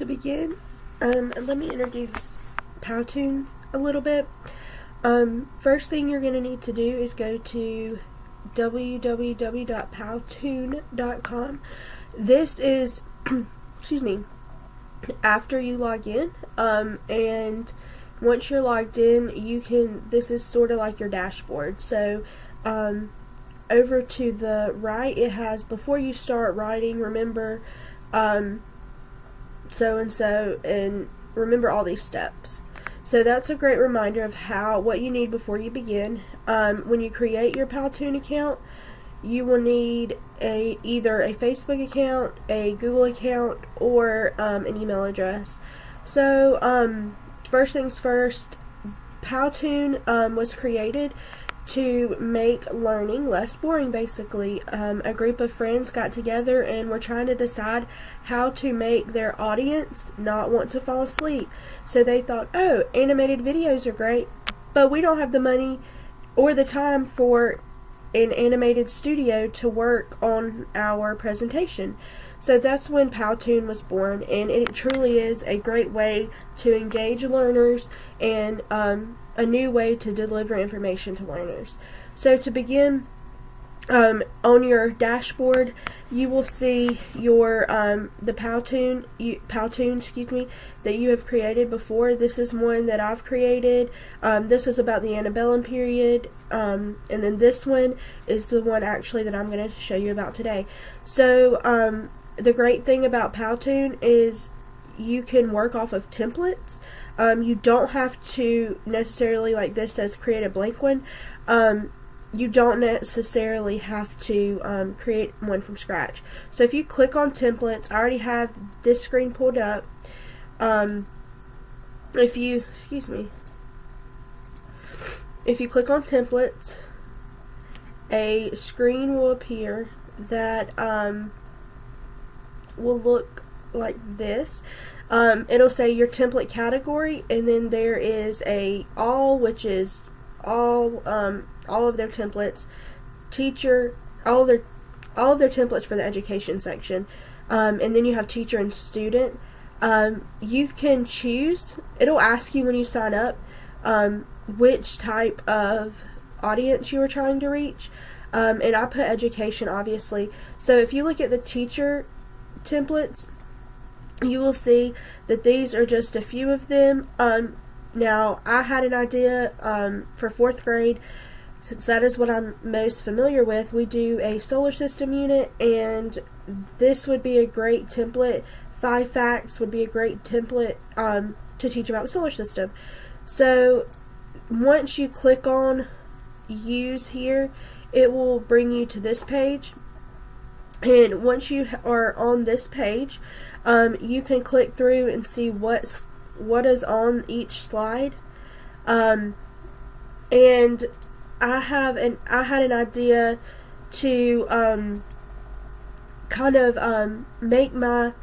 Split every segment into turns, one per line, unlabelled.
To begin, let me introduce Powtoon a little bit. First thing you're going to need to do is go to www.powtoon.com. This is, excuse me, after you log in, and once you're logged in, this is sort of like your dashboard. So, over to the right, it has, before you start writing, remember, so-and-so, and remember all these steps. So that's a great reminder of what you need before you begin. When you create your Powtoon account, you will need either a Facebook account, a Google account, or an email address. So first things first, Powtoon was created to make learning less boring, basically. A group of friends got together and were trying to decide how to make their audience not want to fall asleep. So they thought, oh, animated videos are great, but we don't have the money or the time for an animated studio to work on our presentation. So that's when Powtoon was born, and it truly is a great way to engage learners and a new way to deliver information to learners. So to begin, on your dashboard, you will see your the Powtoon that you have created before. This is one that I've created. This is about the antebellum period, and then this one is the one actually that I'm going to show you about today. So the great thing about Powtoon is you can work off of templates. You don't have to necessarily, like this says, create a blank one. You don't necessarily have to create one from scratch. So if you click on templates, I already have this screen pulled up. If you click on templates, a screen will appear that will look like this. It'll say your template category, and then there is a all, which is all of their templates, teacher, all of their templates for the education section, and then you have teacher and student. You can choose. It'll ask you when you sign up which type of audience you are trying to reach, and I put education, obviously. So if you look at the teacher templates, you will see that these are just a few of them. Now, I had an idea for 4th grade, since that is what I'm most familiar with. We do a solar system unit, and this would be a great template. 5 facts would be a great template to teach about the solar system. So once you click on use here, it will bring you to this page. And once you are on this page, you can click through and see what is on each slide. And I had an idea to kind of make my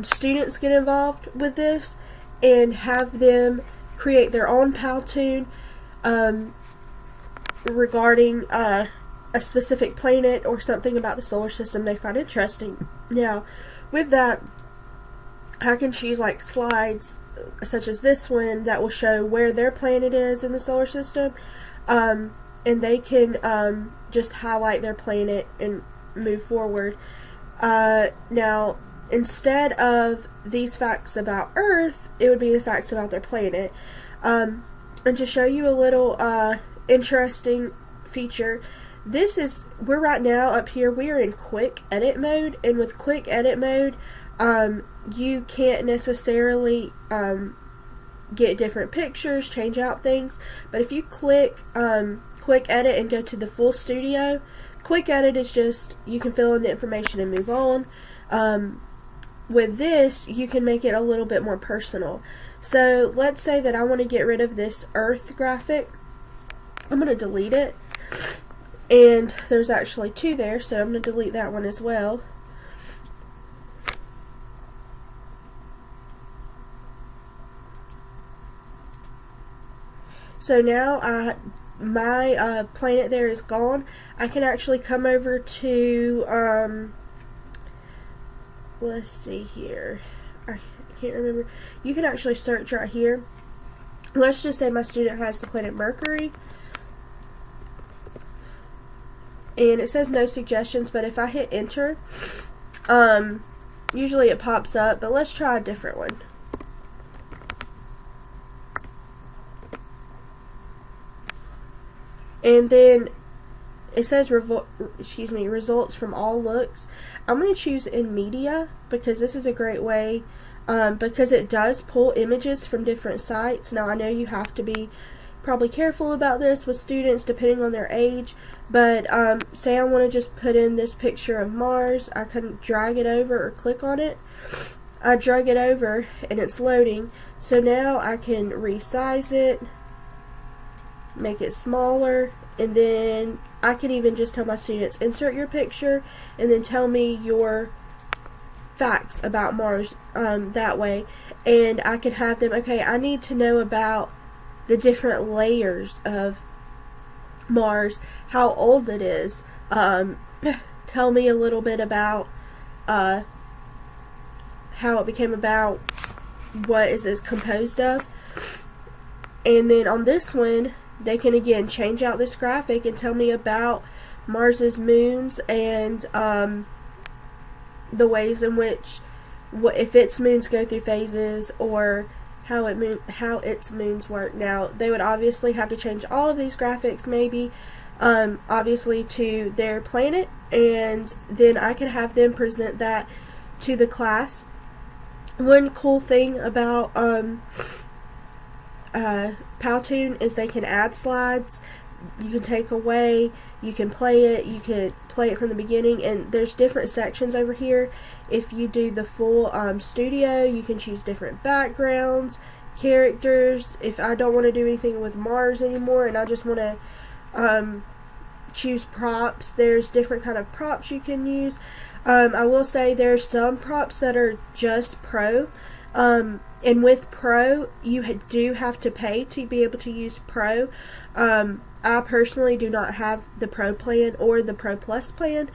students get involved with this and have them create their own Powtoon regarding a specific planet or something about the solar system they find interesting. Now, with that, I can choose like slides such as this one that will show where their planet is in the solar system, and they can just highlight their planet and move forward. Now, instead of these facts about Earth, it would be the facts about their planet. And to show you a little interesting feature, we're right now up here, we are in quick edit mode, and with quick edit mode, you can't necessarily get different pictures, change out things, but if you click quick edit and go to the full studio, quick edit is just, you can fill in the information and move on. With this, you can make it a little bit more personal. So let's say that I want to get rid of this Earth graphic. I'm going to delete it. And there's actually 2 there, so I'm going to delete that one as well. So now my planet there is gone. I can actually come over to let's see here. I can't remember. You can actually search right here. Let's just say my student has the planet Mercury. And it says no suggestions, but if I hit enter, usually it pops up, but let's try a different one. And then it says results from all looks. I'm going to choose in media because this is a great way, because it does pull images from different sites. Now I know you have to be probably careful about this with students depending on their age, but say I want to just put in this picture of Mars, I can drag it over or click on it. I drag it over and it's loading, so now I can resize it, make it smaller, and then I can even just tell my students, insert your picture and then tell me your facts about Mars that way. And I can have them, okay, I need to know about the different layers of Mars, how old it is, tell me a little bit about how it became about, what is it composed of. And then on this one they can again change out this graphic and tell me about Mars's moons and the ways in which, if its moons go through phases, or how its moons work. Now they would obviously have to change all of these graphics maybe obviously to their planet, and then I could have them present that to the class. One cool thing about Powtoon is they can add slides, you can take away, you can play it, you can play it from the beginning, and there's different sections over here. If you do the full studio, you can choose different backgrounds, characters. If I don't want to do anything with Mars anymore and I just want to choose props, there's different kind of props you can use. I will say there's some props that are just Pro, and with Pro you do have to pay to be able to use Pro. I personally do not have the Pro plan or the Pro Plus plan.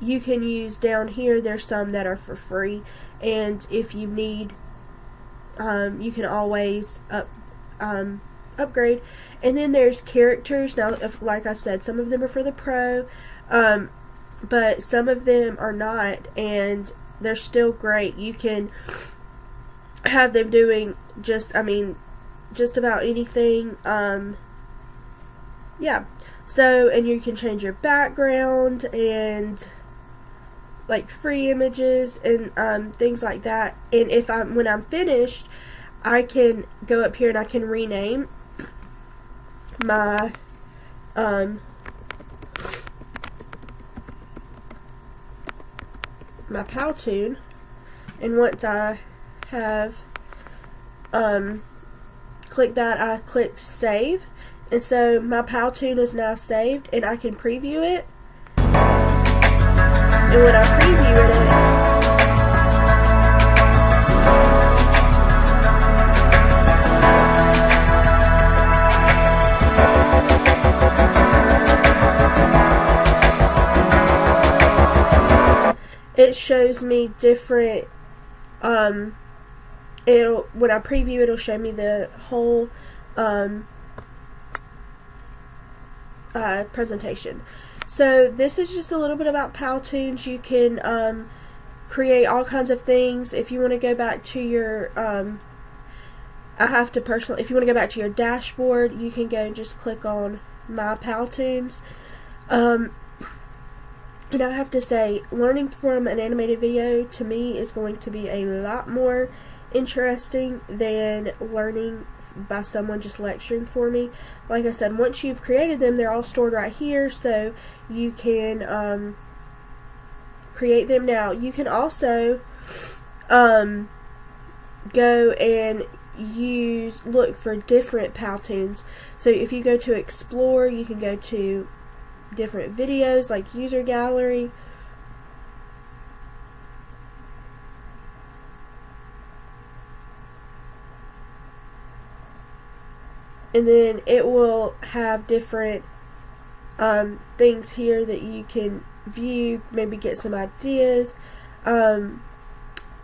You can use down here, there's some that are for free, and if you need, you can always upgrade. And then there's characters. Now, like I said, some of them are for the Pro, but some of them are not, and they're still great. You can have them doing just about anything. Yeah, so, and you can change your background and like free images and things like that. And when I'm finished, I can go up here and I can rename my my Powtoon, and once I have clicked that, I click save, and so my Powtoon is now saved, and I can preview it. And when I preview it shows me different, when I preview it'll show me the whole presentation. So this is just a little bit about Powtoons. You can create all kinds of things. If you want to go back to your if you want to go back to your dashboard, you can go and just click on my Powtoons. And I have to say, learning from an animated video to me is going to be a lot more interesting than learning by someone just lecturing for me. Like I said, once you've created them, they're all stored right here, so you can create them. Now you can also go and look for different Powtoons. So if you go to explore, you can go to different videos like user gallery, and then it will have different things here that you can view, maybe get some ideas.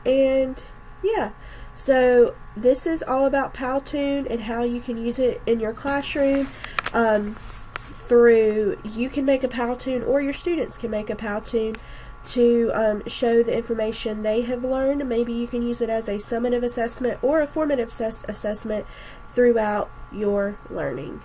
And yeah, so this is all about Powtoon and how you can use it in your classroom. You can make a Powtoon, or your students can make a Powtoon to show the information they have learned. Maybe you can use it as a summative assessment or a formative assessment throughout your learning.